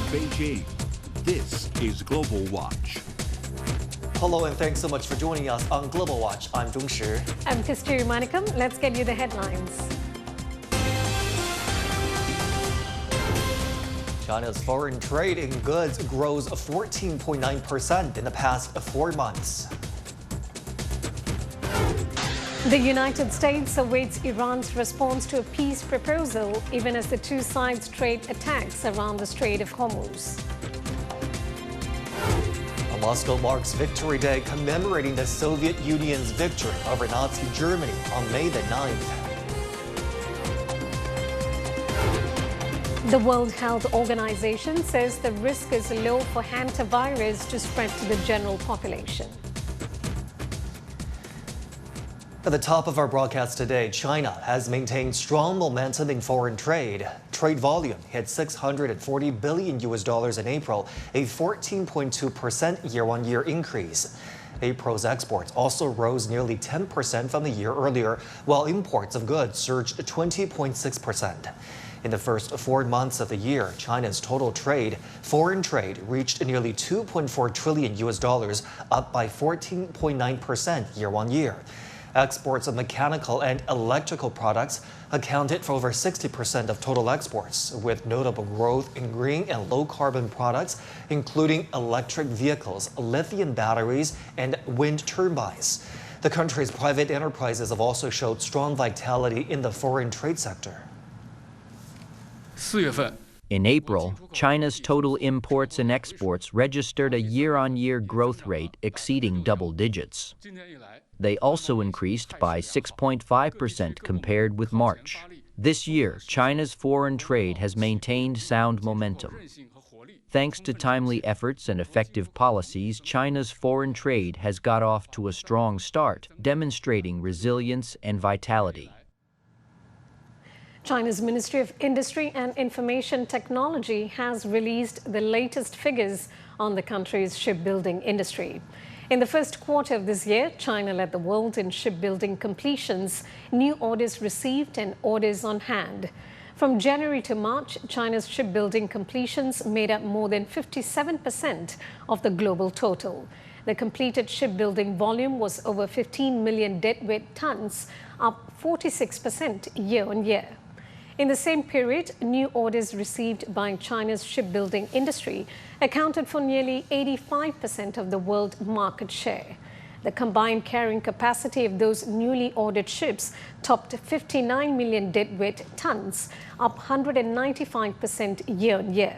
Beijing, this is Global Watch. Hello and thanks so much for joining us on Global Watch. I'm Zhong Shi. I'm Kasturi Manikam. Let's get you the headlines. China's foreign trade in goods grows 14.9% in the past 4 months. The United States awaits Iran's response to a peace proposal, even as the two sides trade attacks around the Strait of Hormuz. Moscow marks Victory Day, commemorating the Soviet Union's victory over Nazi Germany on May the 9th. The World Health Organization says the risk is low for hantavirus to spread to the general population. At the top of our broadcast today, China has maintained strong momentum in foreign trade. Trade volume hit $640 billion in April, a 14.2% year-on-year increase. April's exports also rose nearly 10% from the year earlier, while imports of goods surged 20.6%. In the first 4 months of the year, China's total trade, foreign trade, reached nearly $2.4 trillion, up by 14.9% year-on-year. Exports of mechanical and electrical products accounted for over 60% of total exports, with notable growth in green and low-carbon products, including electric vehicles, lithium batteries, and wind turbines. The country's private enterprises have also showed strong vitality in the foreign trade sector. In April, China's total imports and exports registered a year-on-year growth rate exceeding double digits. They also increased by 6.5% compared with March. This year, China's foreign trade has maintained sound momentum. Thanks to timely efforts and effective policies, China's foreign trade has got off to a strong start, demonstrating resilience and vitality. China's Ministry of Industry and Information Technology has released the latest figures on the country's shipbuilding industry. In the first quarter of this year, China led the world in shipbuilding completions, new orders received and orders on hand. From January to March, China's shipbuilding completions made up more than 57% of the global total. The completed shipbuilding volume was over 15 million deadweight tons, up 46% year-on-year. In the same period, new orders received by China's shipbuilding industry accounted for nearly 85% of the world market share. The combined carrying capacity of those newly ordered ships topped 59 million deadweight tons, up 195% year-on-year.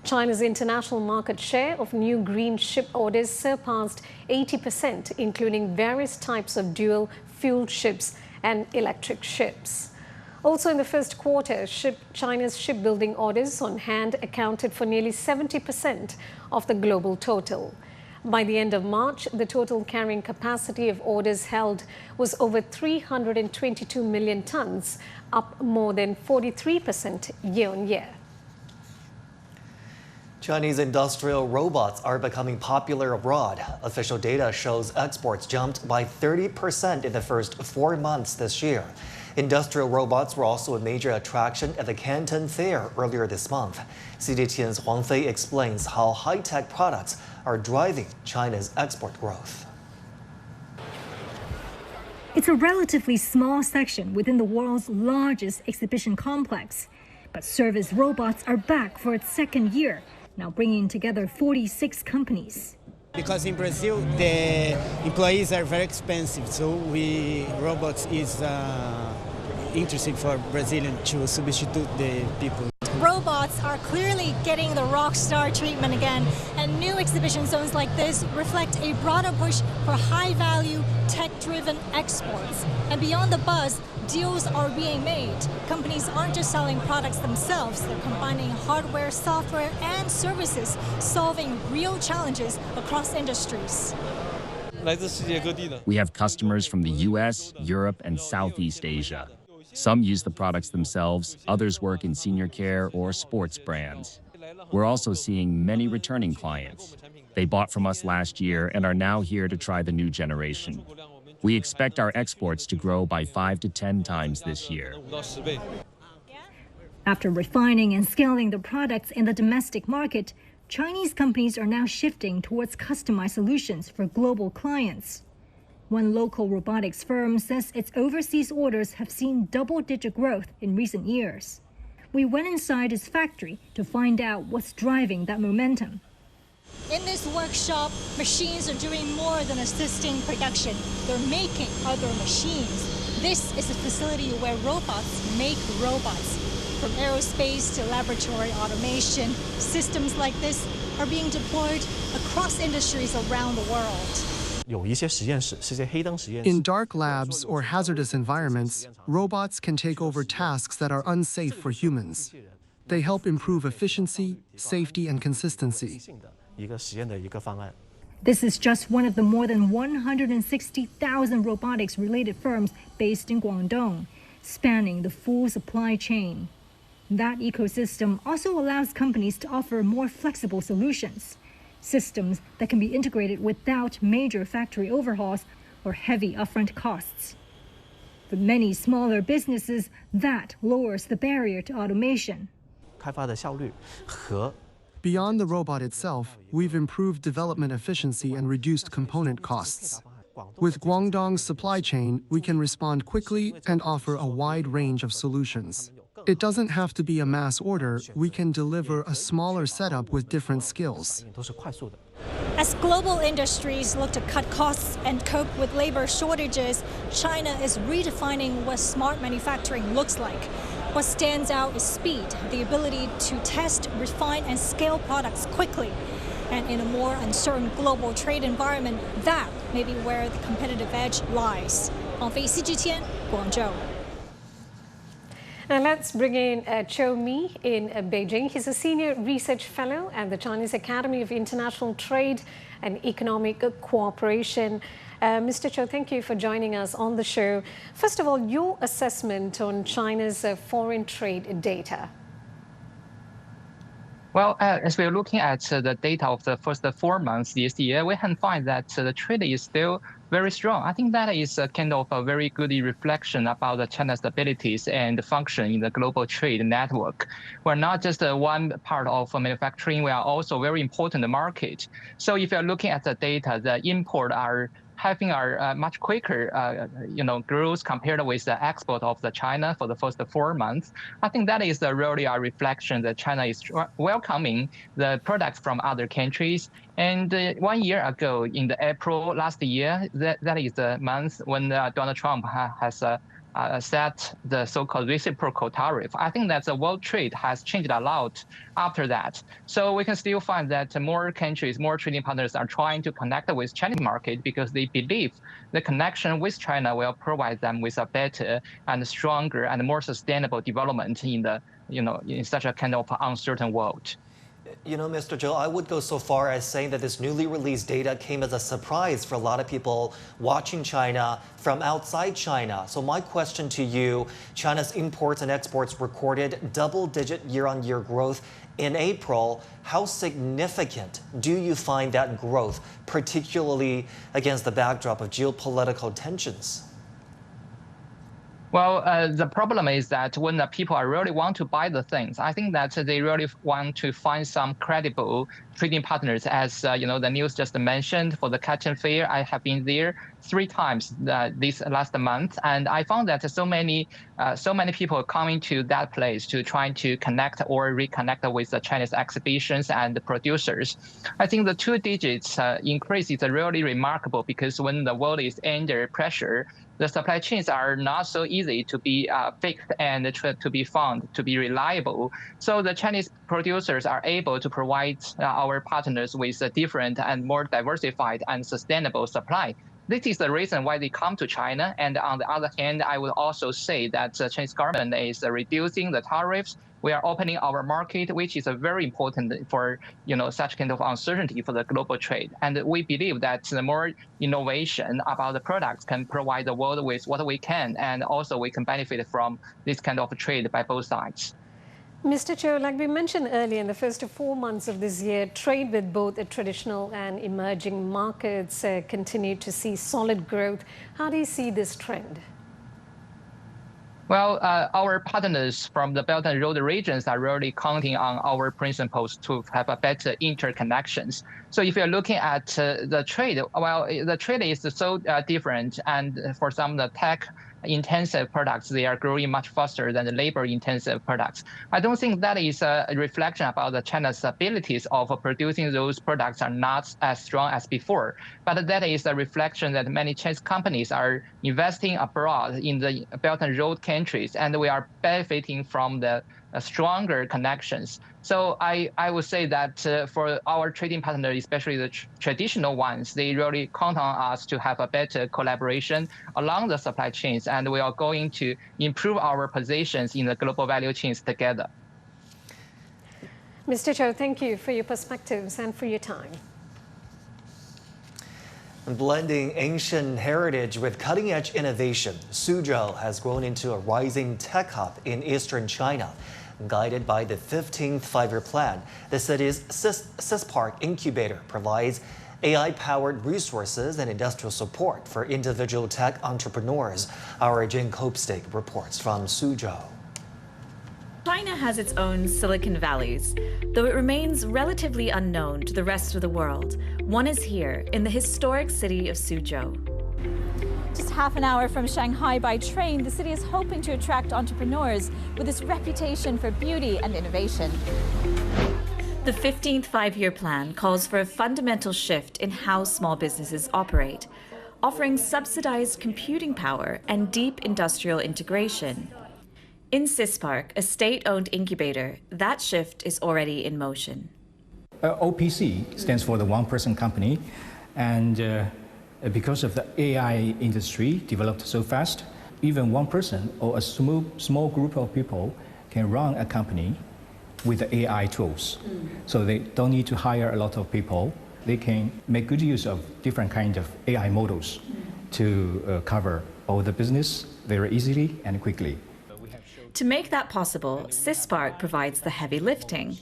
China's international market share of new green ship orders surpassed 80%, including various types of dual-fuel ships and electric ships. Also in the first quarter, China's shipbuilding orders on hand accounted for nearly 70% of the global total. By the end of March, the total carrying capacity of orders held was over 322 million tons, up more than 43% year-on-year. Chinese industrial robots are becoming popular abroad. Official data shows exports jumped by 30% in the first 4 months this year. Industrial robots were also a major attraction at the Canton Fair earlier this month. Cgtn's Huang Fei explains how high-tech products are driving China's export growth. It's a relatively small section within the world's largest exhibition complex. But service robots are back for its second year, now bringing together 46 companies. Because in Brazil, the employees are very expensive, so robots is interesting for Brazilian to substitute the people. Robots are clearly getting the rock star treatment again, and new exhibition zones like this reflect a broader push for high-value, tech-driven exports. And beyond the buzz, deals are being made. Companies aren't just selling products themselves, they're combining hardware, software, and services, solving real challenges across industries. We have customers from the US, Europe, and Southeast Asia. Some use the products themselves, others work in senior care or sports brands. We're also seeing many returning clients. They bought from us last year and are now here to try the new generation. We expect our exports to grow by 5 to 10 times this year. After refining and scaling the products in the domestic market, Chinese companies are now shifting towards customized solutions for global clients. One local robotics firm says its overseas orders have seen double-digit growth in recent years. We went inside its factory to find out what's driving that momentum. In this workshop, machines are doing more than assisting production. They're making other machines. This is a facility where robots make robots. From aerospace to laboratory automation, systems like this are being deployed across industries around the world. In dark labs or hazardous environments, robots can take over tasks that are unsafe for humans. They help improve efficiency, safety, and consistency. This is just one of the more than 160,000 robotics-related firms based in Guangdong, spanning the full supply chain. That ecosystem also allows companies to offer more flexible solutions, systems that can be integrated without major factory overhauls or heavy upfront costs. For many smaller businesses, that lowers the barrier to automation. Beyond the robot itself, we've improved development efficiency and reduced component costs. With Guangdong's supply chain, we can respond quickly and offer a wide range of solutions. It doesn't have to be a mass order. We can deliver a smaller setup with different skills. As global industries look to cut costs and cope with labor shortages, China is redefining what smart manufacturing looks like. What stands out is speed, the ability to test, refine, and scale products quickly. And in a more uncertain global trade environment, that may be where the competitive edge lies. Cgtn, Guangzhou. Now let's bring in Cho Mi in Beijing. He's a senior research fellow at the Chinese Academy of International Trade and Economic Cooperation. Mr. Cho, thank you for joining us on the show. First of all, your assessment on China's foreign trade data. Well, as we're looking at the data of the first 4 months this year, we can find that the trade is still very strong. I think that is kind of a very good reflection about the China's abilities and function in the global trade network. We're not just one part of manufacturing, we are also very important market. So if you're looking at the data, the import are having a much quicker, growth compared with the export of the China for the first 4 months. I think that is really a reflection that China is welcoming the products from other countries. And 1 year ago, in the April last year, that is the month when Donald Trump has set the so-called reciprocal tariff. I think that the world trade has changed a lot after that. So we can still find that more countries, more trading partners are trying to connect with Chinese market because they believe the connection with China will provide them with a better and stronger and more sustainable development in the, in such a kind of uncertain world. You know, Mr. Zhou, I would go so far as saying that this newly released data came as a surprise for a lot of people watching China from outside China. So my question to you, China's imports and exports recorded double-digit year-on-year growth in April. How significant do you find that growth, particularly against the backdrop of geopolitical tensions? Well, the problem is that when the people really want to buy the things, I think that they really want to find some credible trading partners. As the news just mentioned, for the Cgtn Fair, I have been there 3 times this last month, and I found that so many people coming to that place to try to connect or reconnect with the Chinese exhibitions and the producers. I think the 2 digits increase is really remarkable because when the world is under pressure, the supply chains are not so easy to be fixed and to be found, to be reliable. So the Chinese producers are able to provide our partners with a different and more diversified and sustainable supply. This is the reason why they come to China. And on the other hand, I would also say that the Chinese government is reducing the tariffs. We are opening our market, which is very important for such kind of uncertainty for the global trade. And we believe that the more innovation about the products can provide the world with what we can, and also we can benefit from this kind of trade by both sides. Mr. Cho, like we mentioned earlier, in the first 4 months of this year, trade with both the traditional and emerging markets continued to see solid growth. How do you see this trend? Well, our partners from the Belt and Road regions are really counting on our principles to have a better interconnections. So if you're looking at the trade, well, the trade is so different. And for some of the tech-intensive products, they are growing much faster than the labor-intensive products. I don't think that is a reflection about the China's abilities of producing those products are not as strong as before. But that is a reflection that many Chinese companies are investing abroad in the Belt and Road countries, and we are benefiting from the stronger connections. So I would say that for our trading partners, especially the traditional ones, they really count on us to have a better collaboration along the supply chains, and we are going to improve our positions in the global value chains together. Mr. Zhou, thank you for your perspectives and for your time. Blending ancient heritage with cutting-edge innovation, Suzhou has grown into a rising tech hub in eastern China. Guided by the 15th five-year plan, the city's CISPark incubator provides AI-powered resources and industrial support for individual tech entrepreneurs. Our Jane Copestake reports from Suzhou. China has its own Silicon Valleys, though it remains relatively unknown to the rest of the world. One is here, in the historic city of Suzhou. Just half an hour from Shanghai by train, the city is hoping to attract entrepreneurs with its reputation for beauty and innovation. The 15th five-year plan calls for a fundamental shift in how small businesses operate, offering subsidized computing power and deep industrial integration. In CISPark, a state-owned incubator, that shift is already in motion. OPC stands for the one-person company, and because of the AI industry developed so fast, even one person or a small group of people can run a company with the AI tools. So they don't need to hire a lot of people. They can make good use of different kinds of AI models to cover all the business very easily and quickly. To make that possible, CISPark provides the heavy lifting.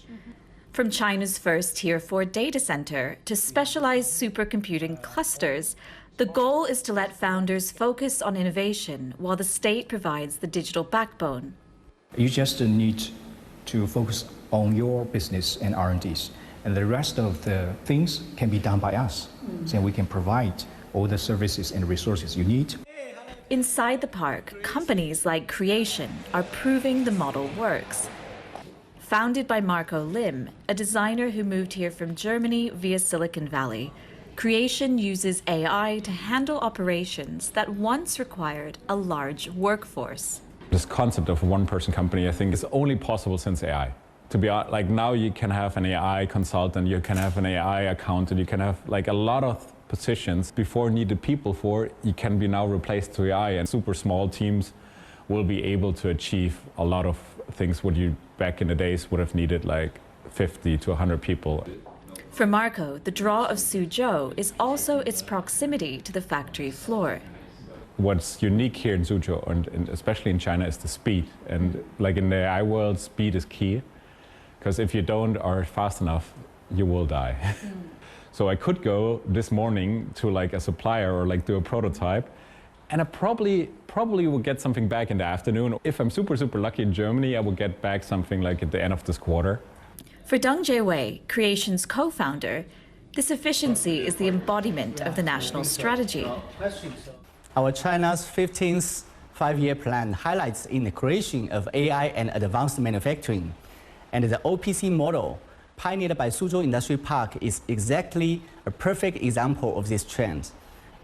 From China's first Tier 4 data center to specialized supercomputing clusters, the goal is to let founders focus on innovation while the state provides the digital backbone. You just need to focus on your business and R&Ds, and the rest of the things can be done by us. So we can provide all the services and resources you need. Inside the park, companies like Creation are proving the model works. Founded by Marco Lim, a designer who moved here from Germany via Silicon Valley, Creation uses AI to handle operations that once required a large workforce. This concept of a one-person company, I think, is only possible since AI. To be honest, like now you can have an AI consultant, you can have an AI accountant, you can have like a lot of positions before needed people for, you can be now replaced to AI, and super small teams will be able to achieve a lot of things what you back in the days would have needed like 50 to 100 people. For Marco, the draw of Suzhou is also its proximity to the factory floor. What's unique here in Suzhou, and especially in China, is the speed. And like in the AI world, speed is key, because if you don't are fast enough, you will die. So I could go this morning to like a supplier or like do a prototype, and I probably will get something back in the afternoon. If I'm super lucky in Germany, I will get back something like at the end of this quarter. For Deng Jiewei, Creation's co-founder, this efficiency is the embodiment of the national strategy. Our China's 15th five-year plan highlights the integration of AI and advanced manufacturing, and the OPC model pioneered by Suzhou Industry Park is exactly a perfect example of this trend.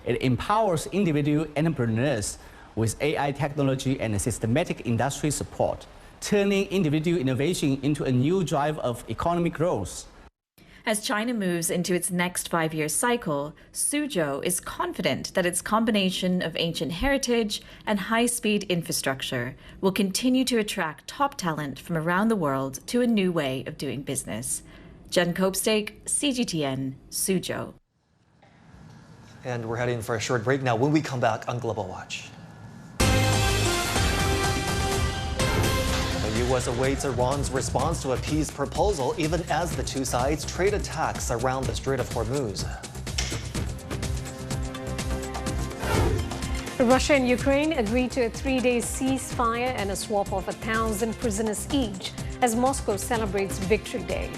It empowers individual entrepreneurs with AI technology and systematic industry support, turning individual innovation into a new drive of economic growth. As China moves into its next five-year cycle, Suzhou is confident that its combination of ancient heritage and high-speed infrastructure will continue to attract top talent from around the world to a new way of doing business. Jen Copestake, Cgtn, Suzhou. And we're heading for a short break now. When we come back on Global Watch. The U.S. awaits Iran's response to a peace proposal, even as the two sides trade attacks around the Strait of Hormuz. Russia and Ukraine agreed to a 3-day ceasefire and a swap of 1,000 prisoners each as Moscow celebrates Victory Day.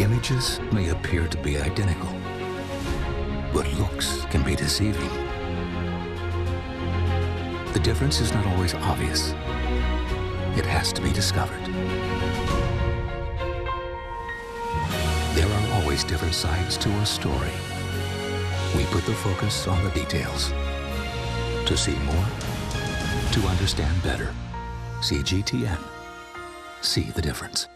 Images may appear to be identical, but looks can be deceiving. The difference is not always obvious. It has to be discovered. There are always different sides to a story. We put the focus on the details. To see more, to understand better. Cgtn. See the difference.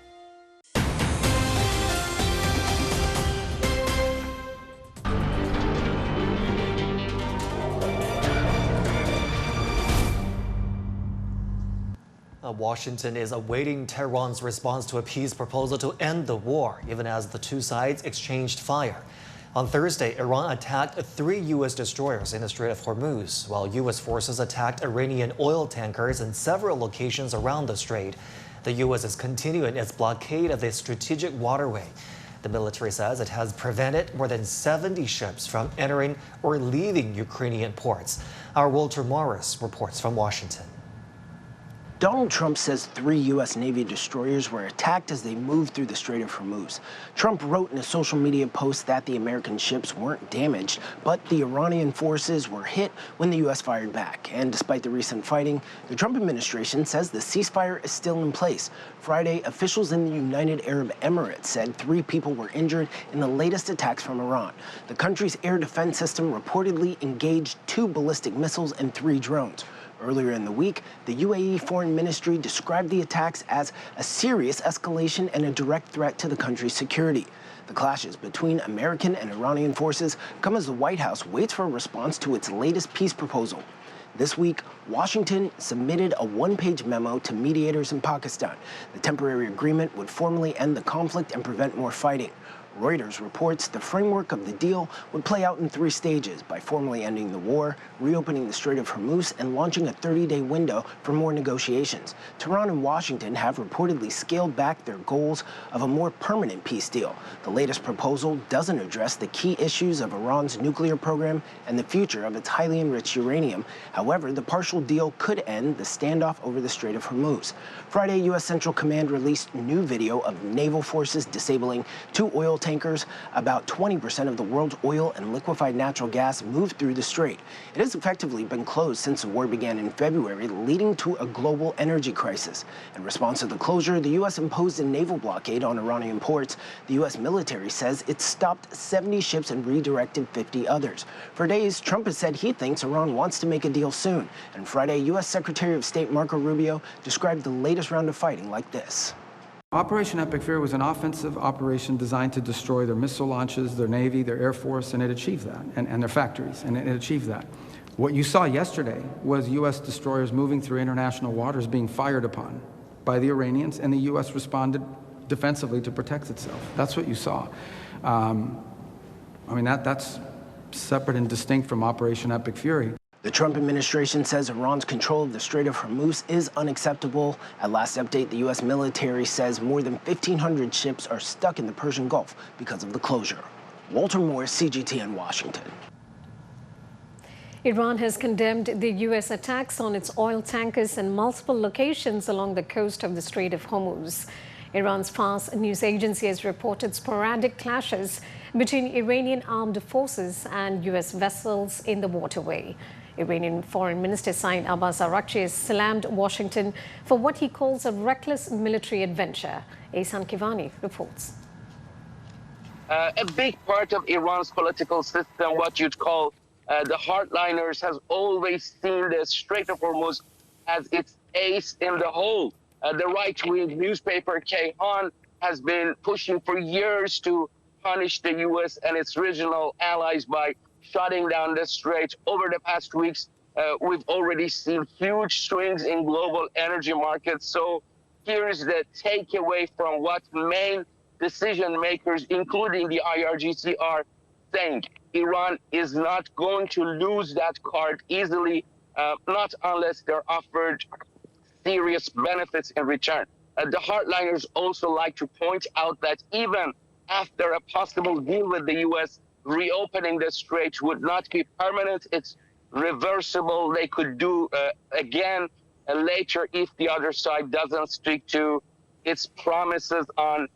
Washington is awaiting Tehran's response to a peace proposal to end the war, even as the two sides exchanged fire. On Thursday, Iran attacked 3 U.S. destroyers in the Strait of Hormuz, while U.S. forces attacked Iranian oil tankers in several locations around the strait. The U.S. is continuing its blockade of the strategic waterway. The military says it has prevented more than 70 ships from entering or leaving Ukrainian ports. Our Walter Morris reports from Washington. Donald Trump says 3 U.S. Navy destroyers were attacked as they moved through the Strait of Hormuz. Trump wrote in a social media post that the American ships weren't damaged, but the Iranian forces were hit when the U.S. fired back. And despite the recent fighting, the Trump administration says the ceasefire is still in place. Friday, officials in the United Arab Emirates said 3 people were injured in the latest attacks from Iran. The country's air defense system reportedly engaged 2 ballistic missiles and 3 drones. Earlier in the week, the UAE Foreign Ministry described the attacks as a serious escalation and a direct threat to the country's security. The clashes between American and Iranian forces come as the White House waits for a response to its latest peace proposal. This week, Washington submitted a 1-page memo to mediators in Pakistan. The temporary agreement would formally end the conflict and prevent more fighting. Reuters reports the framework of the deal would play out in 3 stages by formally ending the war, reopening the Strait of Hormuz, and launching a 30-day window for more negotiations. Tehran and Washington have reportedly scaled back their goals of a more permanent peace deal. The latest proposal doesn't address the key issues of Iran's nuclear program and the future of its highly enriched uranium. However, the partial deal could end the standoff over the Strait of Hormuz. Friday, U.S. Central Command released new video of naval forces disabling 2 oil tankers. About 20% of the world's oil and liquefied natural gas moved through the strait. It has effectively been closed since the war began in February, leading to a global energy crisis. In response to the closure, the U.S. imposed a naval blockade on Iranian ports. The U.S. military says it stopped 70 ships and redirected 50 others. For days, Trump has said he thinks Iran wants to make a deal soon. And Friday, U.S. Secretary of State Marco Rubio described the latest round of fighting like this. Operation Epic Fear was an offensive operation designed to destroy their missile launches, their Navy, their Air Force, and it achieved that, and their factories, and it achieved that. What you saw yesterday was U.S. destroyers moving through international waters being fired upon by the Iranians, and the U.S. responded defensively to protect itself. That's what you saw. That's separate and distinct from Operation Epic Fury. The Trump administration says Iran's control of the Strait of Hormuz is unacceptable. At last update, the U.S. military says more than 1,500 ships are stuck in the Persian Gulf because of the closure. Walter Morris, CGTN, Washington. Iran has condemned the U.S. attacks on its oil tankers in multiple locations along the coast of the Strait of Hormuz. Iran's Fars news agency has reported sporadic clashes between Iranian armed forces and U.S. vessels in the waterway. Iranian Foreign Minister Saeed Abbas Araghchi has slammed Washington for what he calls a reckless military adventure. Ehsan Kivani reports. A big part of Iran's political system, what you'd call the hardliners, has always seen the Strait of Hormuz as its ace in the hole. The right-wing newspaper Kayhan has been pushing for years to punish the U.S. and its regional allies by shutting down the strait. Over the past weeks, we've already seen huge swings in global energy markets. So here's the takeaway from what main decision makers, including the IRGC, are saying. Iran is not going to lose that card easily, not unless they're offered serious benefits in return. the hardliners also like to point out that even after a possible deal with the U.S., reopening the strait would not be permanent. It's reversible. They could do again later if the other side doesn't stick to its promises on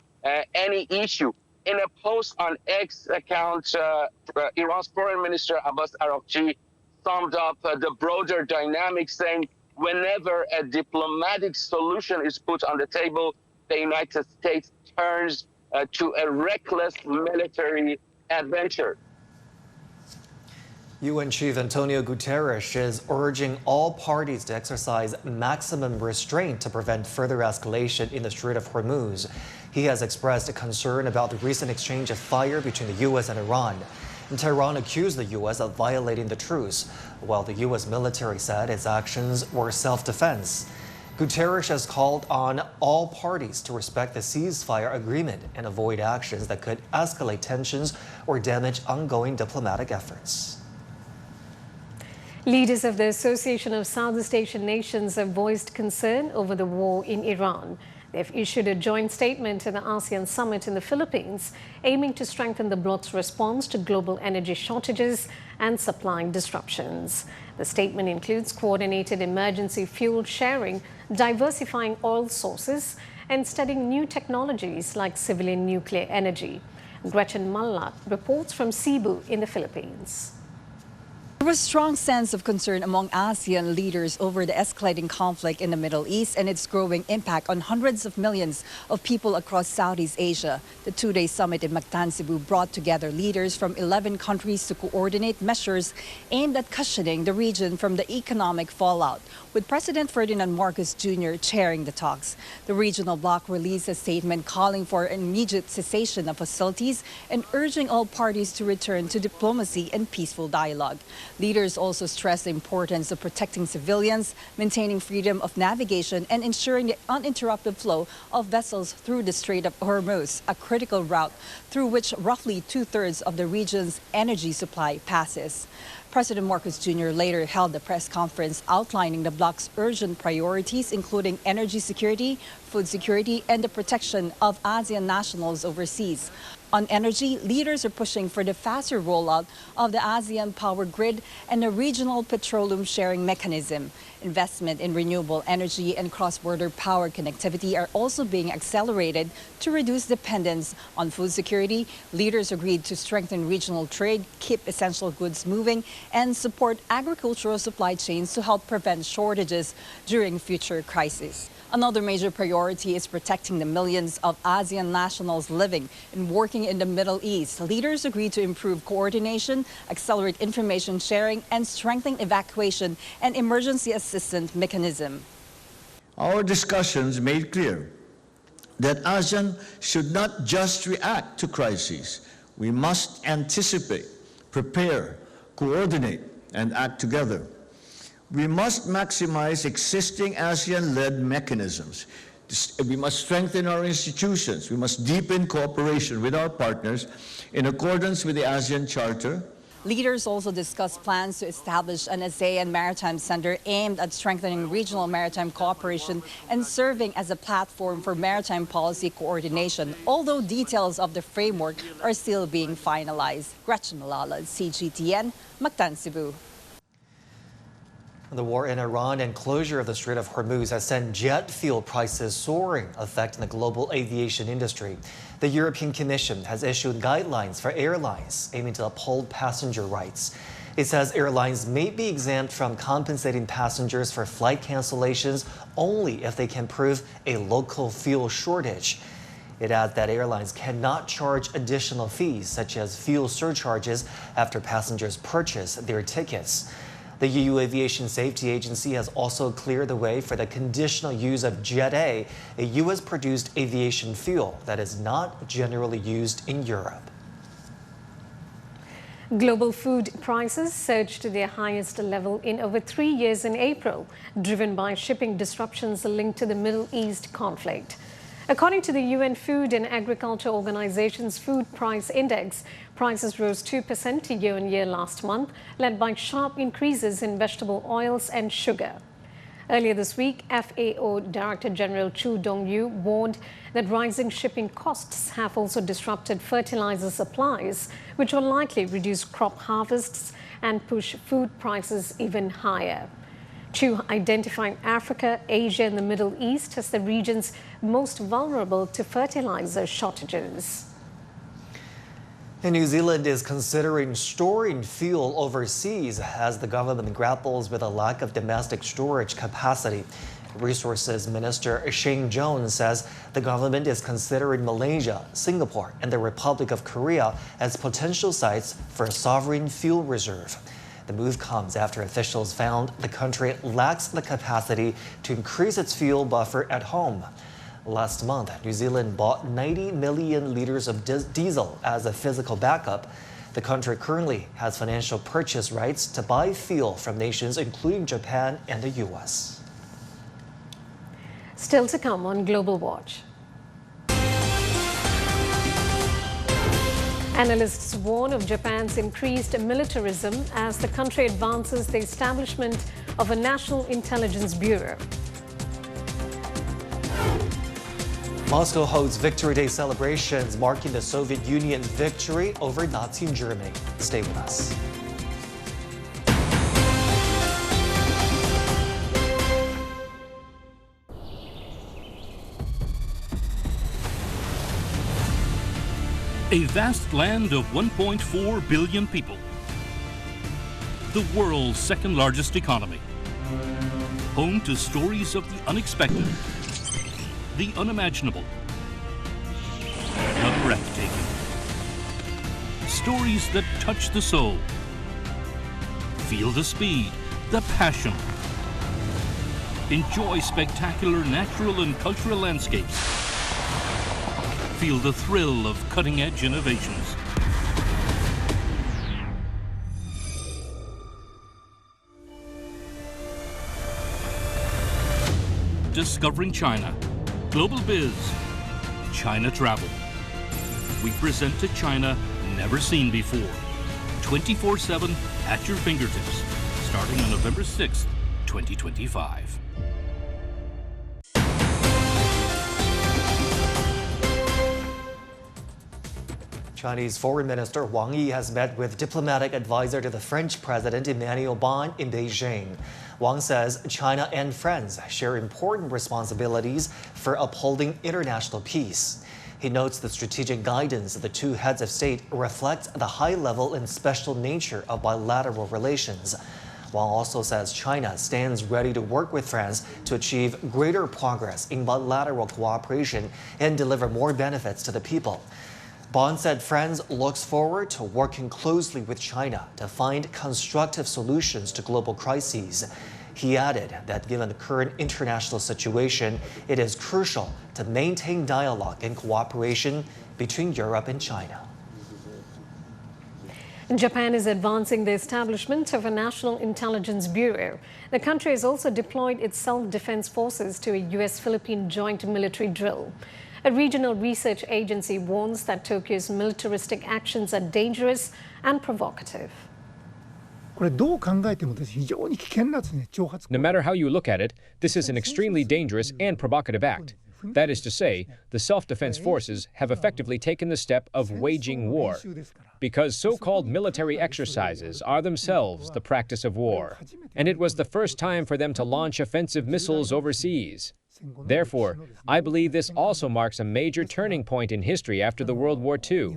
any issue. In a post on X account, Iran's Foreign Minister Abbas Araghchi summed up the broader dynamic, saying whenever a diplomatic solution is put on the table, the United States turns to a reckless military adventure. UN Chief Antonio Guterres is urging all parties to exercise maximum restraint to prevent further escalation in the Strait of Hormuz. He has expressed a concern about the recent exchange of fire between the U.S. and Iran. And Tehran accused the U.S. of violating the truce, while the U.S. military said its actions were self-defense. Guterres has called on all parties to respect the ceasefire agreement and avoid actions that could escalate tensions or damage ongoing diplomatic efforts. Leaders of the Association of Southeast Asian Nations have voiced concern over the war in Iran. They've issued a joint statement at the ASEAN summit in the Philippines, aiming to strengthen the bloc's response to global energy shortages and supply disruptions. The statement includes coordinated emergency fuel sharing, diversifying oil sources, and studying new technologies like civilian nuclear energy. Gretchen Mallat reports from Cebu in the Philippines. There was a strong sense of concern among ASEAN leaders over the escalating conflict in the Middle East and its growing impact on hundreds of millions of people across Southeast Asia. The two-day summit in Mactan, Cebu brought together leaders from 11 countries to coordinate measures aimed at cushioning the region from the economic fallout, with President Ferdinand Marcos Jr. chairing the talks. The regional bloc released a statement calling for an immediate cessation of hostilities and urging all parties to return to diplomacy and peaceful dialogue. Leaders also stressed the importance of protecting civilians, maintaining freedom of navigation, and ensuring the uninterrupted flow of vessels through the Strait of Hormuz, a critical route through which roughly two-thirds of the region's energy supply passes. President Marcos Jr. later held a press conference outlining the bloc's urgent priorities, including energy security, food security, and the protection of ASEAN nationals overseas. On energy, leaders are pushing for the faster rollout of the ASEAN power grid and a regional petroleum sharing mechanism. Investment in renewable energy and cross-border power connectivity are also being accelerated to reduce dependence on food security. Leaders agreed to strengthen regional trade, keep essential goods moving, and support agricultural supply chains to help prevent shortages during future crises. Another major priority is protecting the millions of ASEAN nationals living and working in the Middle East. Leaders agreed to improve coordination, accelerate information sharing, and strengthen evacuation and emergency assistance mechanism. Our discussions made clear that ASEAN should not just react to crises. We must anticipate, prepare, coordinate, and act together. We must maximize existing ASEAN-led mechanisms. We must strengthen our institutions. We must deepen cooperation with our partners in accordance with the ASEAN Charter. Leaders also discussed plans to establish an ASEAN Maritime Center aimed at strengthening regional maritime cooperation and serving as a platform for maritime policy coordination, although details of the framework are still being finalized. Gretchen Malala, Cgtn, Mactan, Cebu. The war in Iran and closure of the Strait of Hormuz has sent jet fuel prices soaring, affecting the global aviation industry. The European Commission has issued guidelines for airlines aiming to uphold passenger rights. It says airlines may be exempt from compensating passengers for flight cancellations only if they can prove a local fuel shortage. It adds that airlines cannot charge additional fees, such as fuel surcharges, after passengers purchase their tickets. The EU Aviation Safety Agency has also cleared the way for the conditional use of Jet A, a U.S.-produced aviation fuel that is not generally used in Europe. Global food prices surged to their highest level in over 3 years in April, driven by shipping disruptions linked to the Middle East conflict. According to the UN Food and Agriculture Organization's Food Price Index, prices rose 2% year-on-year last month, led by sharp increases in vegetable oils and sugar. Earlier this week, FAO Director General Chu Dong-yu warned that rising shipping costs have also disrupted fertilizer supplies, which will likely reduce crop harvests and push food prices even higher. Chu identified Africa, Asia and the Middle East as the regions most vulnerable to fertilizer shortages. And New Zealand is considering storing fuel overseas as the government grapples with a lack of domestic storage capacity. Resources Minister Shane Jones says the government is considering Malaysia, Singapore and the Republic of Korea as potential sites for a sovereign fuel reserve. The move comes after officials found the country lacks the capacity to increase its fuel buffer at home. Last month, New Zealand bought 90 million liters of diesel as a physical backup. The country currently has financial purchase rights to buy fuel from nations including Japan and the US. Still to come on Global Watch. Analysts warn of Japan's increased militarism as the country advances the establishment of a national intelligence bureau. Moscow holds Victory Day celebrations marking the Soviet Union's victory over Nazi Germany. Stay with us. A vast land of 1.4 billion people. The world's second largest economy. Home to stories of the unexpected, the unimaginable, the breathtaking. Stories that touch the soul. Feel the speed, the passion. Enjoy spectacular natural and cultural landscapes. Feel the thrill of cutting-edge innovations. Discovering China. Global Biz. China Travel. We present a China never seen before. 24/7 at your fingertips. Starting on November 6th, 2025. Chinese Foreign Minister Wang Yi has met with diplomatic advisor to the French President Emmanuel Macron in Beijing. Wang says China and France share important responsibilities for upholding international peace. He notes the strategic guidance of the two heads of state reflects the high level and special nature of bilateral relations. Wang also says China stands ready to work with France to achieve greater progress in bilateral cooperation and deliver more benefits to the people. Bond said France looks forward to working closely with China to find constructive solutions to global crises. He added that given the current international situation, it is crucial to maintain dialogue and cooperation between Europe and China. Japan is advancing the establishment of a national intelligence bureau. The country has also deployed its self-defense forces to a US-Philippine joint military drill. A regional research agency warns that Tokyo's militaristic actions are dangerous and provocative. No matter how you look at it, this is an extremely dangerous and provocative act. That is to say, the self-defense forces have effectively taken the step of waging war, because so-called military exercises are themselves the practice of war, and it was the first time for them to launch offensive missiles overseas. Therefore, I believe this also marks a major turning point in history after the World War II.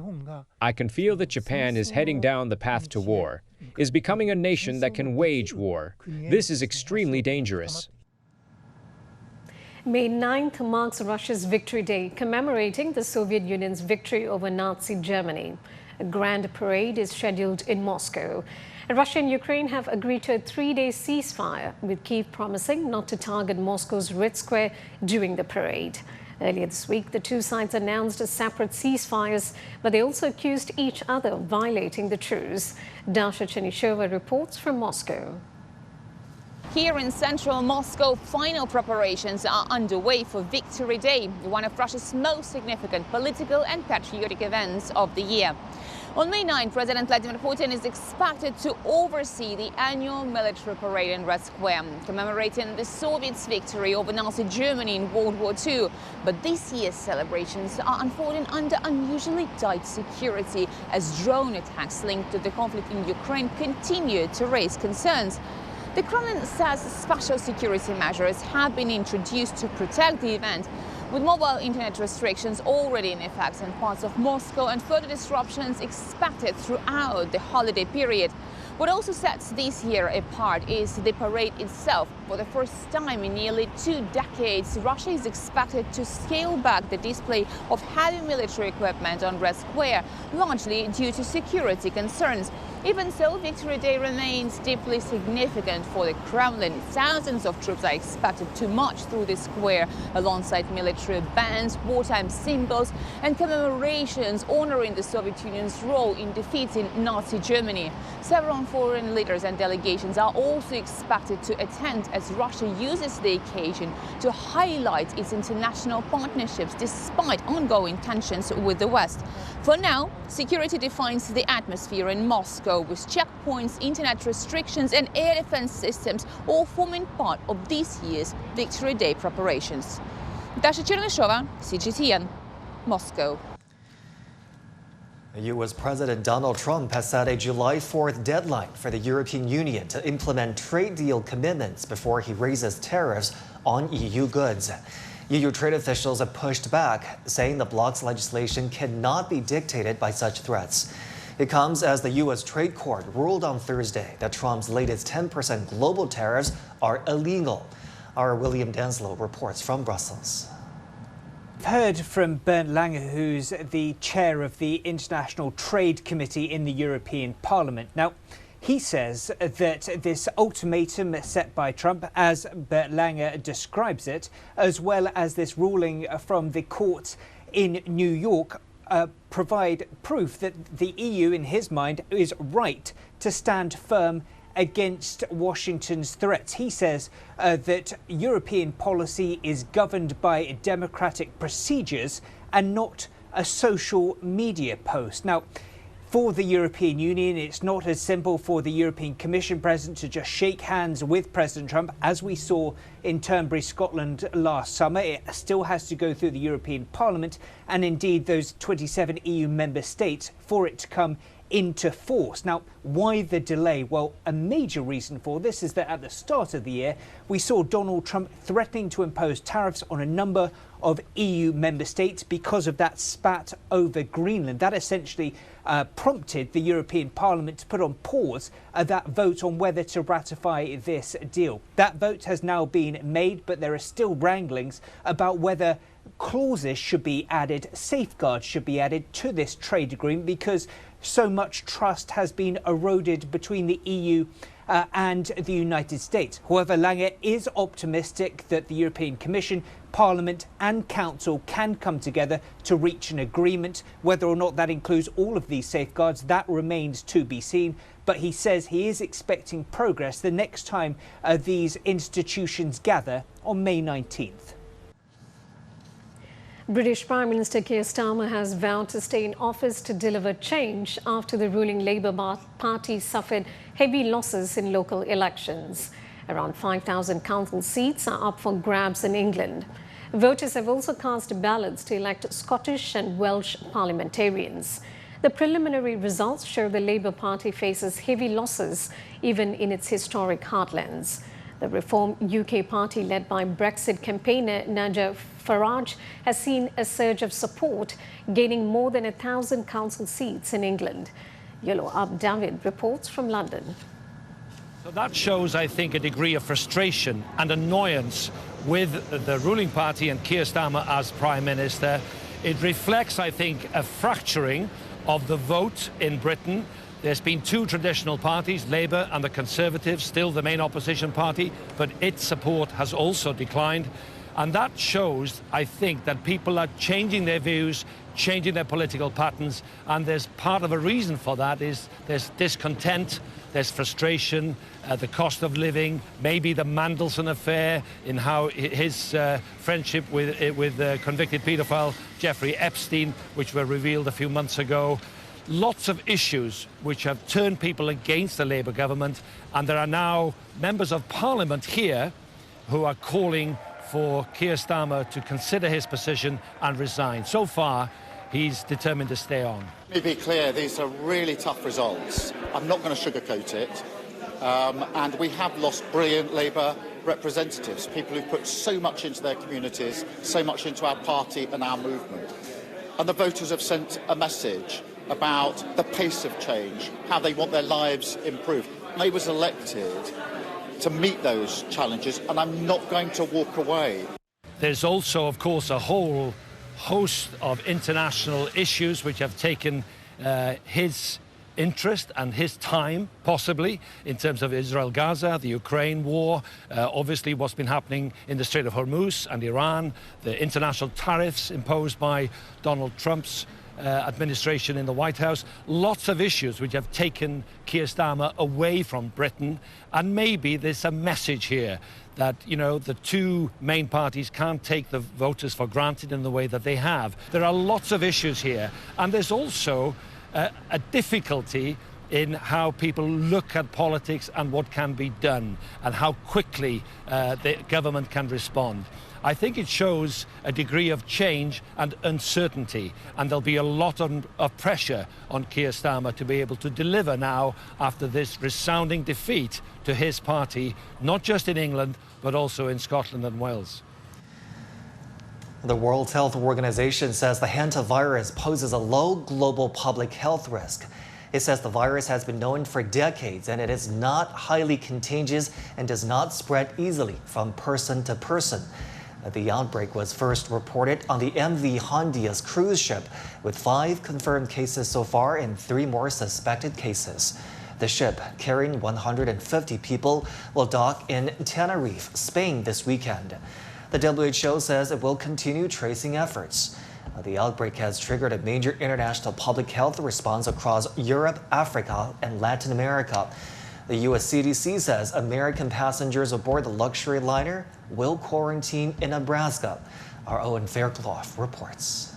I can feel that Japan is heading down the path to war, is becoming a nation that can wage war. This is extremely dangerous. May 9th marks Russia's Victory Day, commemorating the Soviet Union's victory over Nazi Germany. A grand parade is scheduled in Moscow. Russia and Ukraine have agreed to a 3-day ceasefire, with Kyiv promising not to target Moscow's Red Square during the parade. Earlier this week, the two sides announced separate ceasefires, but they also accused each other of violating the truce. Dasha Chernyshova reports from Moscow. Here in central Moscow, final preparations are underway for Victory Day, one of Russia's most significant political and patriotic events of the year. On May 9, President Vladimir Putin is expected to oversee the annual military parade in Red Square, commemorating the Soviets' victory over Nazi Germany in World War II. But this year's celebrations are unfolding under unusually tight security as drone attacks linked to the conflict in Ukraine continue to raise concerns. The Kremlin says special security measures have been introduced to protect the event, with mobile internet restrictions already in effect in parts of Moscow and further disruptions expected throughout the holiday period. What also sets this year apart is the parade itself. For the first time in nearly 2 decades, Russia is expected to scale back the display of heavy military equipment on Red Square, largely due to security concerns. Even so, Victory Day remains deeply significant for the Kremlin. Thousands of troops are expected to march through the square alongside military bands, wartime symbols and commemorations honoring the Soviet Union's role in defeating Nazi Germany. Several foreign leaders and delegations are also expected to attend as Russia uses the occasion to highlight its international partnerships despite ongoing tensions with the West. For now, security defines the atmosphere in Moscow, with checkpoints, internet restrictions and air defense systems all forming part of this year's Victory Day preparations. Dasha Chernysova, Cgtn, Moscow. U.S. President Donald Trump has set a July 4th deadline for the European Union to implement trade deal commitments before he raises tariffs on EU goods. EU trade officials have pushed back, saying the bloc's legislation cannot be dictated by such threats. It comes as the U.S. Trade Court ruled on Thursday that Trump's latest 10% global tariffs are illegal. Our William Danslow reports from Brussels. We've heard from Bernd Lange, who's the chair of the International Trade Committee in the European Parliament. Now, he says that this ultimatum set by Trump, as Bernd Lange describes it, as well as this ruling from the court in New York, provide proof that the EU, in his mind, is right to stand firm against Washington's threats. He says that European policy is governed by democratic procedures and not a social media post. Now, for the European Union, it's not as simple for the European Commission President to just shake hands with President Trump, as we saw in Turnberry, Scotland last summer. It still has to go through the European Parliament and indeed those 27 EU member states for it to come into force. Now, why the delay? Well, a major reason for this is that at the start of the year, we saw Donald Trump threatening to impose tariffs on a number of EU member states because of that spat over Greenland. That essentially prompted the European Parliament to put on pause that vote on whether to ratify this deal. That vote has now been made, but there are still wranglings about whether clauses should be added, safeguards should be added to this trade agreement, because so much trust has been eroded between the EU and the United States. However, Lange is optimistic that the European Commission, Parliament and Council can come together to reach an agreement. Whether or not that includes all of these safeguards, that remains to be seen. But he says he is expecting progress the next time these institutions gather on May 19th. British Prime Minister Keir Starmer has vowed to stay in office to deliver change after the ruling Labour Party suffered heavy losses in local elections. Around 5,000 council seats are up for grabs in England. Voters have also cast ballots to elect Scottish and Welsh parliamentarians. The preliminary results show the Labour Party faces heavy losses even in its historic heartlands. The Reform UK party, led by Brexit campaigner Nigel Farage, has seen a surge of support, gaining more than 1,000 council seats in England. Yolo Ab David reports from London. So that shows, I think, a degree of frustration and annoyance with the ruling party and Keir Starmer as Prime Minister. It reflects, I think, a fracturing of the vote in Britain. There's been two traditional parties, Labour and the Conservatives, still the main opposition party, but its support has also declined. And that shows, I think, that people are changing their views, changing their political patterns, and there's part of a reason for that is there's discontent, there's frustration, the cost of living, maybe the Mandelson affair in how his friendship with convicted paedophile Jeffrey Epstein, which were revealed a few months ago. lots of issues which have turned people against the Labour government, and there are now members of Parliament here who are calling for Keir Starmer to consider his position and resign. So far, he's determined to stay on. Let me be clear, these are really tough results. I'm not going to sugarcoat it. And we have lost brilliant Labour representatives, people who've put so much into their communities, so much into our party and our movement. And the voters have sent a message about the pace of change, how they want their lives improved. I was elected to meet those challenges, and I'm not going to walk away. There's also, of course, a whole host of international issues which have taken his interest and his time, possibly, in terms of Israel-Gaza, the Ukraine war, obviously what's been happening in the Strait of Hormuz and Iran, the international tariffs imposed by Donald Trump's administration in the White House. Lots of issues which have taken Keir Starmer away from Britain, and maybe there's a message here that, you know, the two main parties can't take the voters for granted in the way that they have. There are lots of issues here, and there's also a difficulty in how people look at politics and what can be done and how quickly the government can respond. I think it shows a degree of change and uncertainty, and there'll be a lot of pressure on Keir Starmer to be able to deliver now after this resounding defeat to his party, not just in England, but also in Scotland and Wales. The World Health Organization says the hantavirus poses a low global public health risk. It says the virus has been known for decades and it is not highly contagious and does not spread easily from person to person. The outbreak was first reported on the MV Hondias cruise ship, with 5 confirmed cases so far and 3 more suspected cases. The ship, carrying 150 people, will dock in Tenerife, Spain this weekend. The WHO says it will continue tracing efforts. The outbreak has triggered a major international public health response across Europe, Africa, and Latin America. The U.S. CDC says American passengers aboard the luxury liner will quarantine in Nebraska. Our Owen Fairclough reports.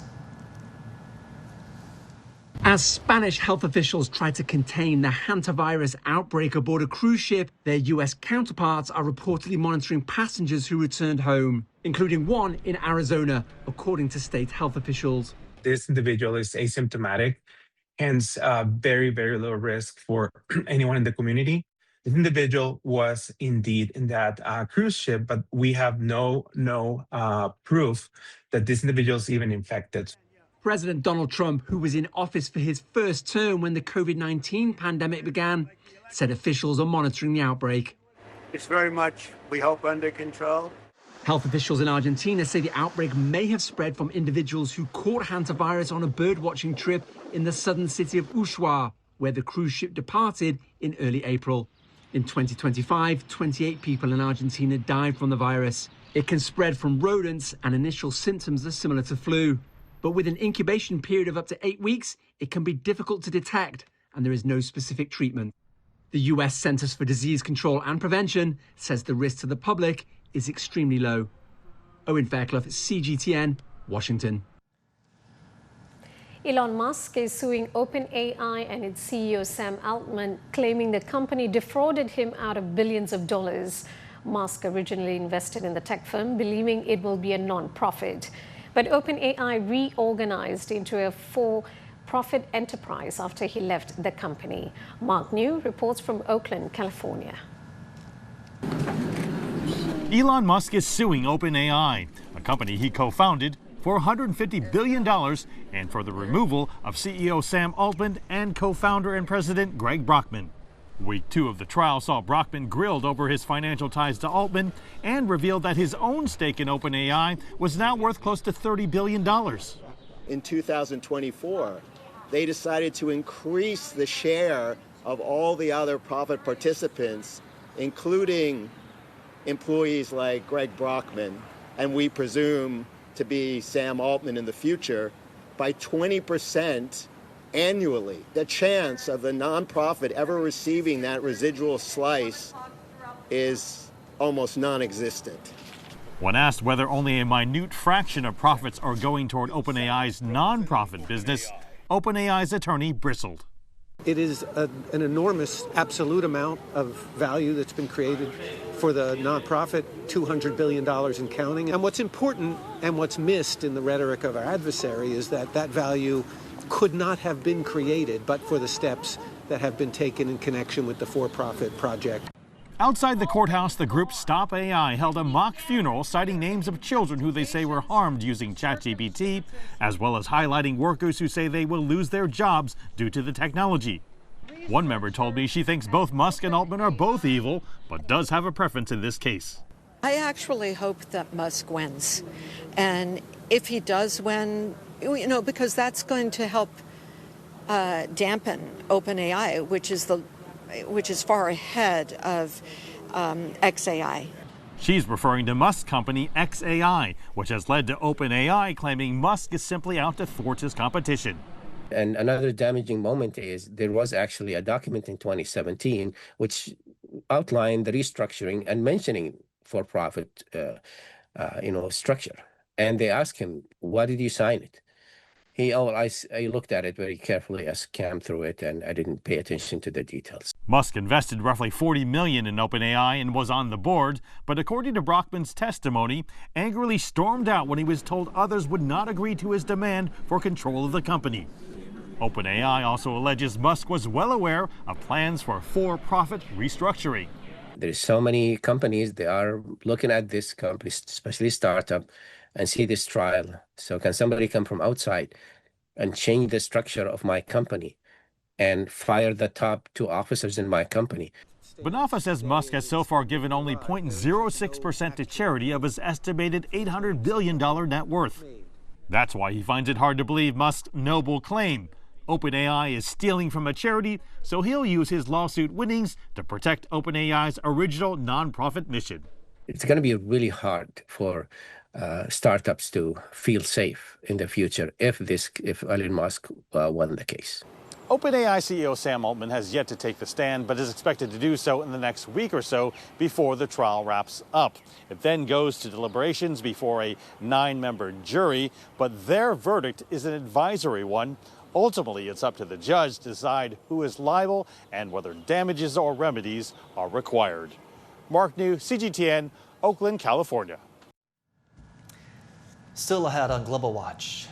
As Spanish health officials try to contain the hantavirus outbreak aboard a cruise ship, their U.S. counterparts are reportedly monitoring passengers who returned home, including one in Arizona, according to state health officials. This individual is asymptomatic, hence very, very low risk for anyone in the community. This individual was indeed in that cruise ship, but we have no proof that this individual is even infected. President Donald Trump, who was in office for his first term when the COVID-19 pandemic began, said officials are monitoring the outbreak. It's very much, we hope, under control. Health officials in Argentina say the outbreak may have spread from individuals who caught hantavirus on a birdwatching trip in the southern city of Ushuaia, where the cruise ship departed in early April. In 2025, 28 people in Argentina died from the virus. It can spread from rodents, and initial symptoms are similar to flu. But with an incubation period of up to 8 weeks, it can be difficult to detect, and there is no specific treatment. The US Centers for Disease Control and Prevention says the risk to the public is extremely low. Owen Fairclough, CGTN, Washington. Elon Musk is suing OpenAI and its CEO Sam Altman, claiming the company defrauded him out of billions of dollars. Musk originally invested in the tech firm, believing it will be a non-profit. But OpenAI reorganized into a for-profit enterprise after he left the company. Mark New reports from Oakland, California. Elon Musk is suing OpenAI, a company he co-founded, for $150 billion and for the removal of CEO Sam Altman and co-founder and president Greg Brockman. Week 2 of the trial saw Brockman grilled over his financial ties to Altman and revealed that his own stake in OpenAI was now worth close to $30 billion. In 2024, they decided to increase the share of all the other profit participants, including employees like Greg Brockman, and we presume to be Sam Altman in the future, by 20% annually. The chance of the nonprofit ever receiving that residual slice is almost non-existent. When asked whether only a minute fraction of profits are going toward OpenAI's nonprofit business, OpenAI's attorney bristled. It is an enormous absolute amount of value that's been created for the nonprofit, $200 billion and counting. And what's important and what's missed in the rhetoric of our adversary is that that value could not have been created but for the steps that have been taken in connection with the for-profit project. Outside the courthouse, the group Stop AI held a mock funeral citing names of children who they say were harmed using ChatGPT, as well as highlighting workers who say they will lose their jobs due to the technology. One member told me she thinks both Musk and Altman are both evil, but does have a preference in this case. I actually hope that Musk wins. And if he does win, you know, because that's going to help dampen OpenAI, which is far ahead of XAI. She's referring to Musk's company XAI, which has led to OpenAI claiming Musk is simply out to thwart his competition. And another damaging moment is there was actually a document in 2017 which outlined the restructuring and mentioning for-profit, structure. And they asked him, "Why did you sign it?" I looked at it very carefully, I scanned through it, and I didn't pay attention to the details. Musk invested roughly $40 million in OpenAI and was on the board, but according to Brockman's testimony, angrily stormed out when he was told others would not agree to his demand for control of the company. OpenAI also alleges Musk was well aware of plans for for-profit restructuring. There's so many companies, they are looking at this company, especially startup, and see this trial. So can somebody come from outside and change the structure of my company and fire the top 2 officers in my company? Banafa says Musk has so far given only 0.06% to charity of his estimated $800 billion net worth. That's why he finds it hard to believe Musk's noble claim. OpenAI is stealing from a charity, so he'll use his lawsuit winnings to protect OpenAI's original nonprofit mission. It's going to be really hard for startups to feel safe in the future if Elon Musk won the case. OpenAI CEO Sam Altman has yet to take the stand, but is expected to do so in the next week or so before the trial wraps up. It then goes to deliberations before a 9-member jury, but their verdict is an advisory one. Ultimately, it's up to the judge to decide who is liable and whether damages or remedies are required. Mark New, Cgtn, Oakland, California. Still ahead on Global Watch.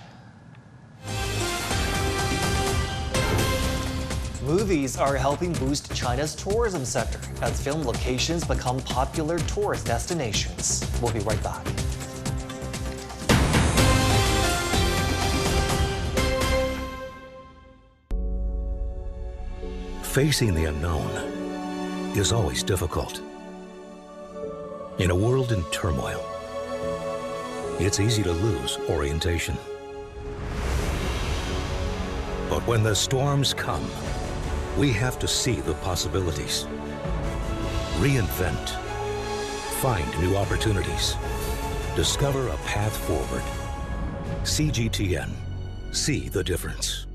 Movies are helping boost China's tourism sector as film locations become popular tourist destinations. We'll be right back. Facing the unknown is always difficult. In a world in turmoil, it's easy to lose orientation. But when the storms come, we have to see the possibilities. Reinvent. Find new opportunities. Discover a path forward. Cgtn. See the difference.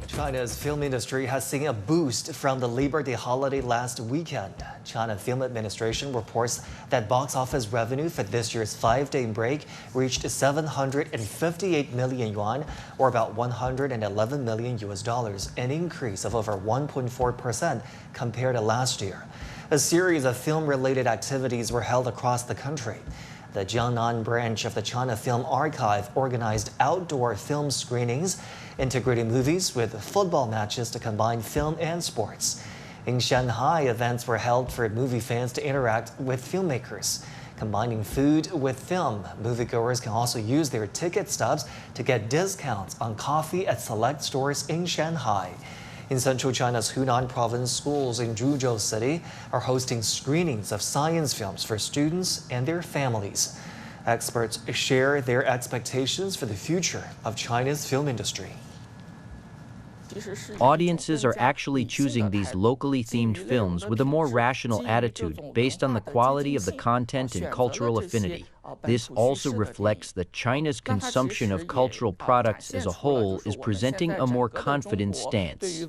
China's film industry has seen a boost from the Labor Day holiday last weekend. China Film Administration reports that box office revenue for this year's 5-day break reached 758 million yuan, or about $111 million, an increase of over 1.4% compared to last year. A series of film-related activities were held across the country. The Jiangnan branch of the China Film Archive organized outdoor film screenings, integrating movies with football matches to combine film and sports. In Shanghai, events were held for movie fans to interact with filmmakers. Combining food with film, moviegoers can also use their ticket stubs to get discounts on coffee at select stores in Shanghai. In central China's Hunan province, schools in Zhuzhou City are hosting screenings of science films for students and their families. Experts share their expectations for the future of China's film industry. Audiences are actually choosing these locally themed films with a more rational attitude based on the quality of the content and cultural affinity. This also reflects that China's consumption of cultural products as a whole is presenting a more confident stance.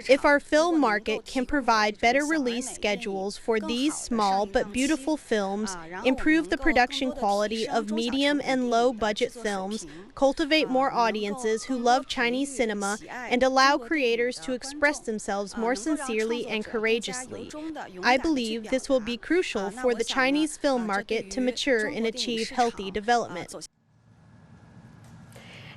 If our film market can provide better release schedules for these small but beautiful films, improve the production quality of medium and low budget films, cultivate more audiences who love Chinese cinema, and allow creators to express themselves more sincerely and courageously, I believe this will be crucial for the Chinese film market to mature and achieve healthy development.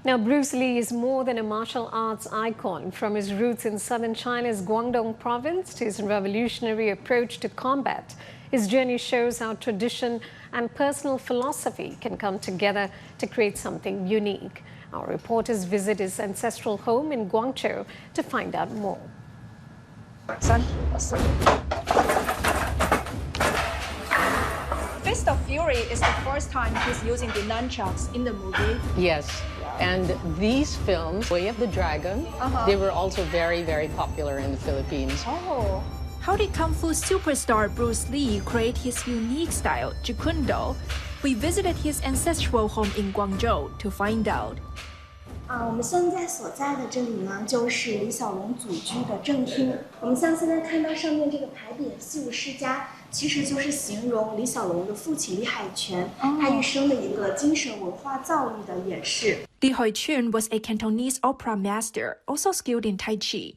Now, Bruce Lee is more than a martial arts icon. From his roots in southern China's Guangdong province to his revolutionary approach to combat, his journey shows how tradition and personal philosophy can come together to create something unique. Our reporters visit his ancestral home in Guangzhou to find out more. Fist of Fury is the first time he's using the nunchucks in the movie. Yes, and these films, Way of the Dragon, they were also very, very popular in the Philippines. Oh. How did Kung Fu superstar Bruce Lee create his unique style, Jeet-Kune-Do? We visited his ancestral home in Guangzhou to find out. 我们现在所在的这里呢，就是李小龙祖居的正厅。我们像现在看到上面这个牌匾“习武世家”，其实就是形容李小龙的父亲李海泉他一生的一个精神文化造诣的演示。Li Haiquan was a Cantonese opera master, also skilled in Tai Chi.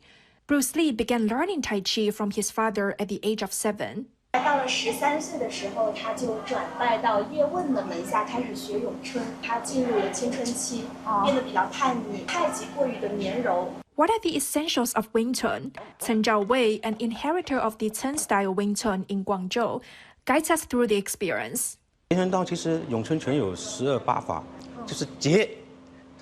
Bruce Lee began learning Tai Chi from his father at the age of 7. 到了13岁的时候，他就转拜到叶问的门下，开始学咏春。他进入了青春期，变得比较叛逆，太极过于的绵柔。What are the essentials of Wing Chun? Chen Zhaowei, an inheritor of the Chen-style Wing Chun in Guangzhou, guides us through the experience. 跆拳道其实咏春拳有12八法，就是截，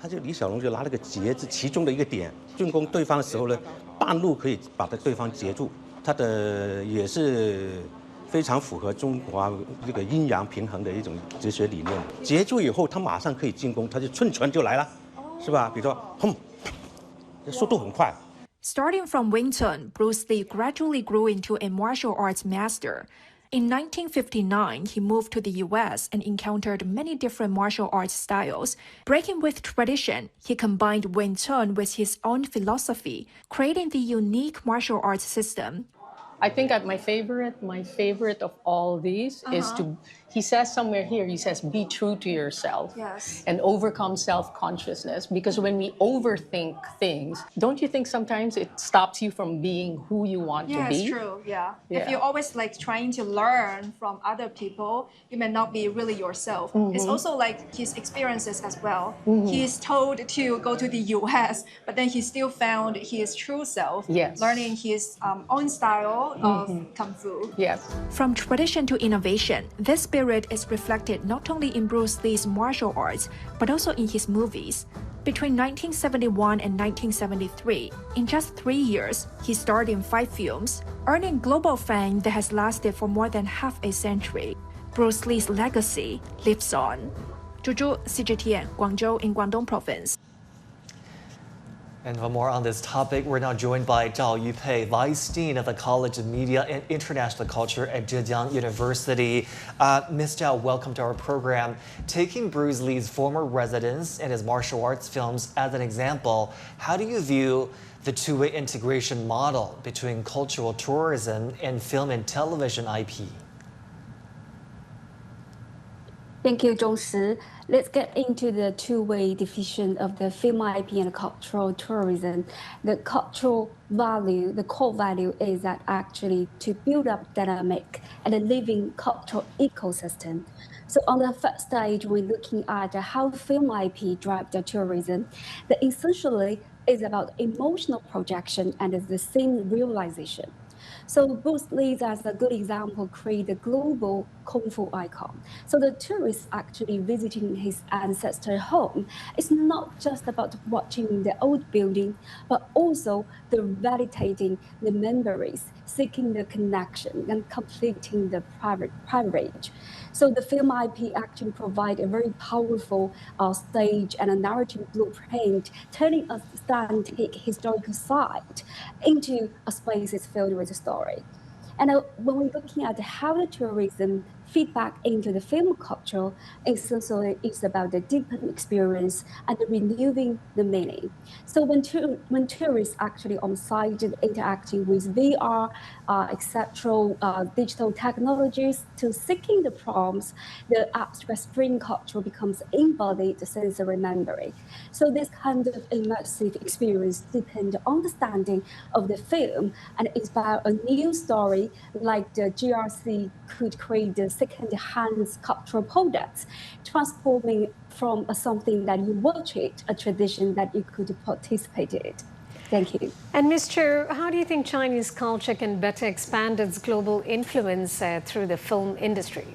他就李小龙就拿了个截字其中的一个点，进攻对方的时候呢，半路可以把对方截住，他的也是。 非常符合中华这个阴阳平衡的一种哲学理念。截住以后，他马上可以进攻，他就寸拳就来了，是吧？比如说，砰，速度很快。Starting from Wing Chun, Bruce Lee gradually grew into a martial arts master. In 1959, he moved to the US and encountered many different martial arts styles. Breaking with tradition, he combined Wing Chun with his own philosophy, creating the unique martial arts system. I think my favorite of all these is to, he says somewhere here, he says, be true to yourself and overcome self-consciousness. Because when we overthink things, don't you think sometimes it stops you from being who you want to be? Yes, true, yeah. If you're always like trying to learn from other people, you may not be really yourself. It's also like his experiences as well. He's told to go to the US, but then he still found his true self, learning his own style of Kung Fu. Yes. From tradition to innovation, this spirit is reflected not only in Bruce Lee's martial arts, but also in his movies. Between 1971 and 1973, in just 3 years, he starred in 5 films, earning global fame that has lasted for more than half a century. Bruce Lee's legacy lives on. Zhu, Cgtn, Guangzhou in Guangdong Province. And for more on this topic, we're now joined by Zhao Yupei, Vice Dean of the College of Media and International Culture at Zhejiang University. Ms. Zhao, welcome to our program. Taking Bruce Lee's former residence and his martial arts films as an example, how do you view the two-way integration model between cultural tourism and film and television IP? Thank you, Zhongshi. Let's get into the two-way division of the film IP and cultural tourism. The cultural value, the core value is that actually to build up dynamic and a living cultural ecosystem. So on the first stage, we're looking at how film IP drive the tourism. The essentially is about emotional projection and the scene realization. So Bruce Lee, as a good example, created a global Kung Fu icon. So the tourists actually visiting his ancestral home, it's not just about watching the old building, but also the validating the memories, seeking the connection, and completing the privilege. So the film IP actually provide a very powerful stage and a narrative blueprint, turning a static historical site into a space filled with a story. And when we're looking at how the tourism feedback into the film culture essentially is about the deepened experience and renewing the meaning. So when tourists actually on site interacting with VR, etc., digital technologies to seeking the prompts, the abstract screen culture becomes embodied sensory memory. So this kind of immersive experience deepens understanding of the film and inspire a new story like the GRC could create the second-hand cultural products, transforming from something that you watch it, a tradition that you could participate in. Thank you. And Ms. Chu, how do you think Chinese culture can better expand its global influence through the film industry?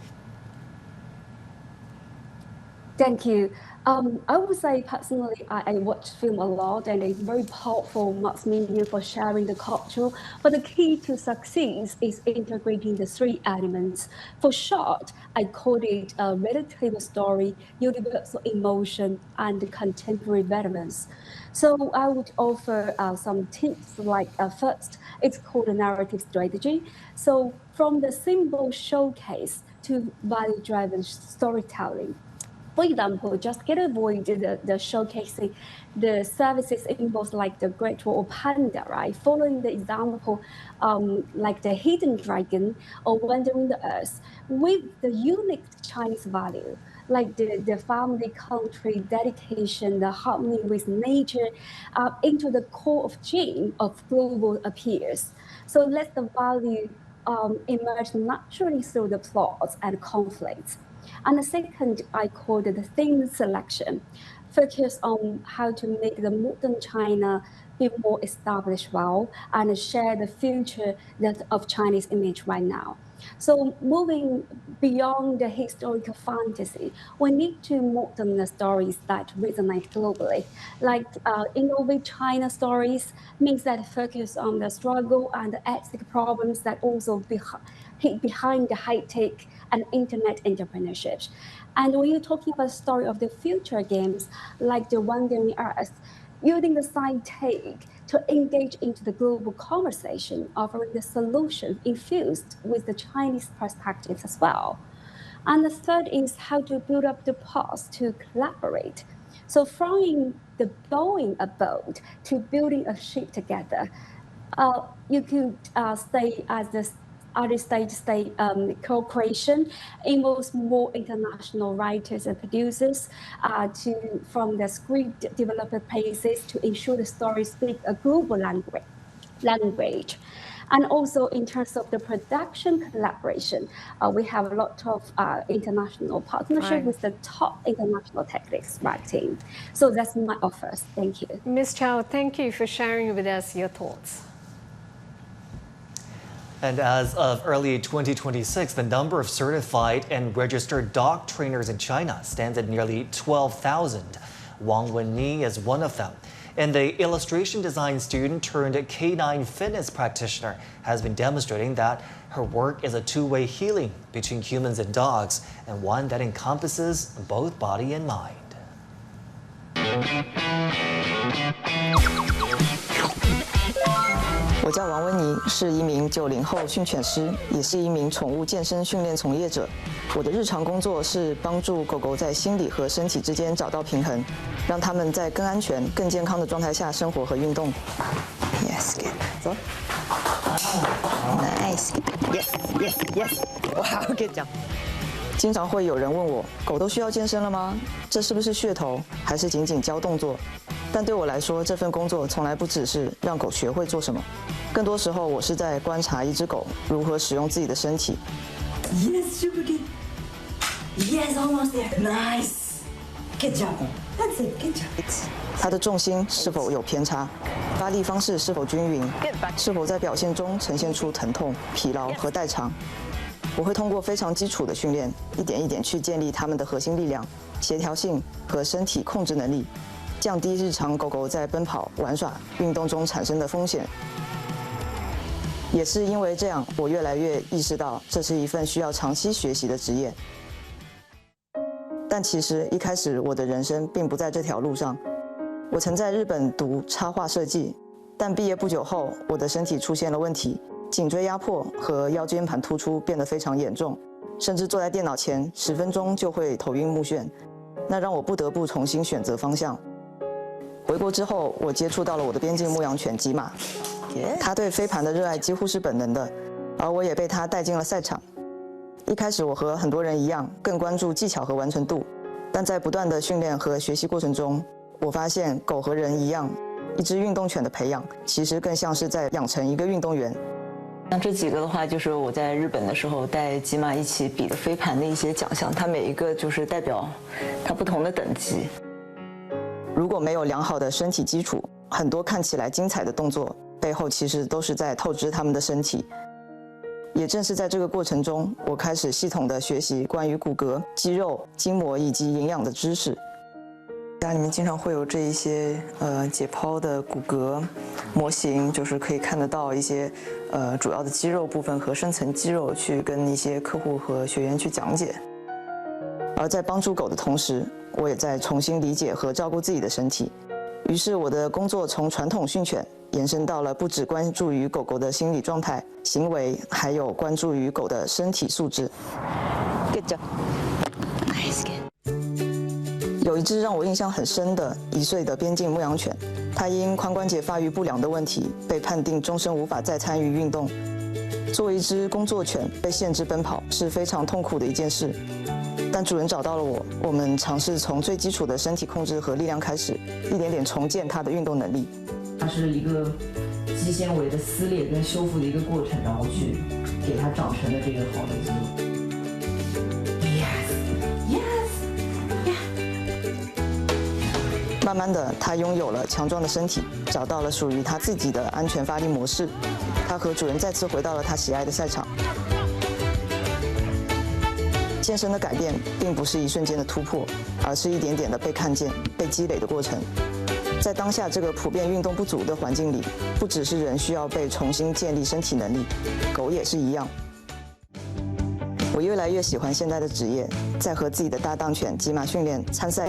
Thank you. I would say personally, I watch film a lot, and it's very powerful mass media for sharing the culture. But the key to success is integrating the three elements. For short, I call it a relatable story, universal emotion, and contemporary relevance. So I would offer some tips. Like first, it's called a narrative strategy. So from the symbol showcase to value-driven storytelling. For example, just get avoid the showcasing the services involves like the Great Wall or Panda, right? Following the example, like the Hidden Dragon or Wandering the Earth, with the unique Chinese value, like the family, country, dedication, the harmony with nature, into the core of gene of global appears. So let the value emerge naturally through the plots and conflicts. And the second, I call it the theme selection, focus on how to make the modern China be more established well and share the future of Chinese image right now. So moving beyond the historical fantasy, we need to modern the stories that resonate globally. Like innovate China stories means that focus on the struggle and the ethical problems that also hid behind the high-tech and internet entrepreneurships. And when you're talking about the story of the future games, like the Wandering Earth, using the sci-tech to engage into the global conversation, offering the solution infused with the Chinese perspectives as well. And the third is how to build up the path to collaborate. So from the blowing a boat to building a ship together, you could stay as the other state co-creation involves more international writers and producers from the script developer places to ensure the stories speak a global language. And also in terms of the production collaboration, we have a lot of international partnership with the top international techniques team. So that's my offers. Thank you. Ms. Chow, thank you for sharing with us your thoughts. And as of early 2026, the number of certified and registered dog trainers in China stands at nearly 12,000. Wang Wenyi is one of them. And the illustration design student turned canine fitness practitioner has been demonstrating that her work is a two-way healing between humans and dogs, and one that encompasses both body and mind. 我叫王温妮，是一名90后训犬师，也是一名宠物健身训练从业者。我的日常工作是帮助狗狗在心理和身体之间找到平衡，让它们在更安全、更健康的状态下生活和运动。Yes, good. 走。Nice. Yes, yes, yes. 哇，good job. 经常会有人问我，狗都需要健身了吗？这是不是噱头，还是仅仅教动作？但对我来说，这份工作从来不只是让狗学会做什么，更多时候我是在观察一只狗如何使用自己的身体。Yes, super good. Yes, almost there. Nice. Good job. That's it. Good job. 它的重心是否有偏差？发力方式是否均匀？是否在表现中呈现出疼痛、疲劳和代偿？我会通过非常基础的训练，一点一点去建立它们的核心力量、协调性和身体控制能力。降低日常狗狗在奔跑、玩耍、运动中产生的风险。也是因为这样，我越来越意识到这是一份需要长期学习的职业。但其实一开始我的人生并不在这条路上。我曾在日本读插画设计，但毕业不久后，我的身体出现了问题，颈椎压迫和腰间盘突出变得非常严重。甚至坐在电脑前10分钟就会头晕目眩，那让我不得不重新选择方向。回国之后，我接触到了我的边境牧羊犬吉玛，他对飞盘的热爱几乎是本能的，而我也被他带进了赛场。一开始我和很多人一样，更关注技巧和完成度，但在不断的训练和学习过程中，我发现狗和人一样，一只运动犬的培养其实更像是在养成一个运动员。那这几个的话，就是我在日本的时候带吉玛一起比的飞盘的一些奖项，它每一个就是代表它不同的等级。如果没有良好的身体基础，很多看起来精彩的动作背后其实都是在透支他们的身体。也正是在这个过程中，我开始系统的学习关于骨骼、肌肉、筋膜以及营养的知识。家里面经常会有这一些解剖的骨骼模型，就是可以看得到一些主要的肌肉部分和深层肌肉，去跟一些客户和学员去讲解。而在帮助狗的同时，我也在重新理解和照顾自己的身体。于是我的工作从传统训犬延伸到了不只关注于狗狗的心理状态、行为，还有关注于狗的身体素质。Good job. Nice. 有一只让我印象很深的1岁的边境牧羊犬，它因髋关节发育不良的问题，被判定终身无法再参与运动。作为一只工作犬，被限制奔跑是非常痛苦的一件事。但主人找到了我们尝试从最基础的身体控制和力量开始，一点点重建它的运动能力。它是一个肌纤维的撕裂跟修复的一个过程，然后去给它长成了这个好的肌肉。慢慢的，它拥有了强壮的身体，找到了属于它自己的安全发力模式。它和主人再次回到了它喜爱的赛场。健身的改变并不是一瞬间的突破，而是一点点的被看见、被积累的过程。在当下这个普遍运动不足的环境里，不只是人需要被重新建立身体能力，狗也是一样。我越来越喜欢现在的职业，在和自己的搭档犬吉玛训练、参赛